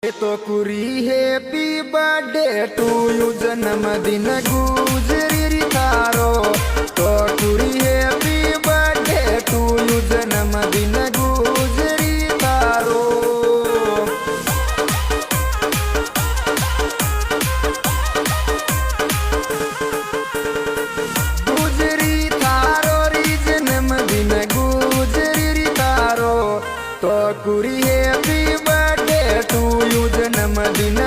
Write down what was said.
तो कुरी happy birthday to you जन्मदिन गुजरी री थारो। तो कुरी हैप्पी बर्थडे टू यू जन्मदिन गुजरी थारो। गुजरी थारो री जन्मदिन गुजरी री थारो। तो कुरी हैप्पी बर्थडे टू यू जन्मदिन